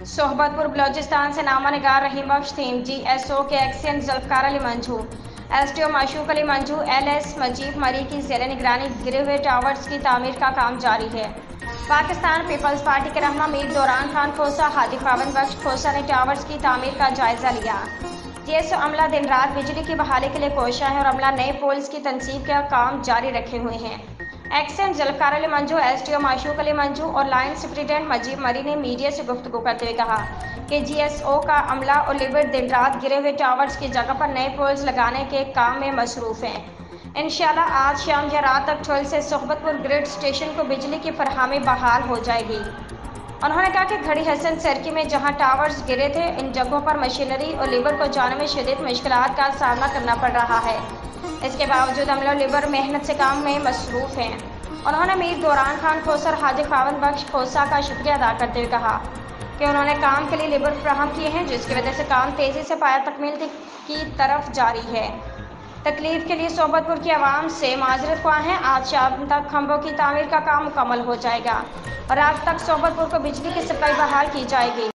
सोहबतपुर बलोचिस्तान से नामा निगार रहीम बख्श थीम GSO के एक्शन जुल्फकार अली मंजू, SDO माशूक अली मंजू, LS मजीब मरी की ज़ेर निगरानी गिरे हुए टावर्स की तामीर का काम जारी है। पाकिस्तान पीपल्स पार्टी के रहनुमा मीर दौरान खान खोसा, हादी पावन बख्श खोसा ने टावर्स की तामीर का जायजा लिया। GSO अमला दिन रात बिजली की बहाली के लिए कोशिश है और अमला नए पोल्स की तनसीब का काम जारी रखे हुए हैं। एक्शन जुल्फकार अली मंजू, SDO माशूक अली मंजू और लाइन सुप्रिटेंडेंट मजीब मरी ने मीडिया से गुफ्तगू करते हुए कहा कि GSO का अमला और लेबर दिन रात गिरे हुए टावर्स की जगह पर नए पोल्स लगाने के काम में मसरूफ़ हैं। इंशाअल्लाह आज शाम या रात तक 12 से सोहबतपुर ग्रिड स्टेशन को बिजली की फरहमी बहाल हो जाएगी। उन्होंने कहा कि घड़ी हसन सरकी में जहां टावर्स गिरे थे, इन जगहों पर मशीनरी और लेबर को जाने में शदीद मुश्किलात का सामना करना पड़ रहा है। इसके बावजूद अमला और लेबर मेहनत से काम में मसरूफ़ हैं। उन्होंने मीर दौरान खान खोसा और हाजी पावन बख्श खोसा का शुक्रिया अदा करते हुए कहा कि उन्होंने काम के लिए लेबर फराहम किए हैं, जिसकी वजह से काम तेज़ी से पाया तकमील की तरफ जारी है। तकलीफ के लिए सोहबतपुर की आवाम से माजरत ख्वाह हैं। आज शाम तक खंभों की तामीर का काम मुकम्मल हो जाएगा और रात तक सोहबतपुर को बिजली की सप्लाई बहाल की जाएगी।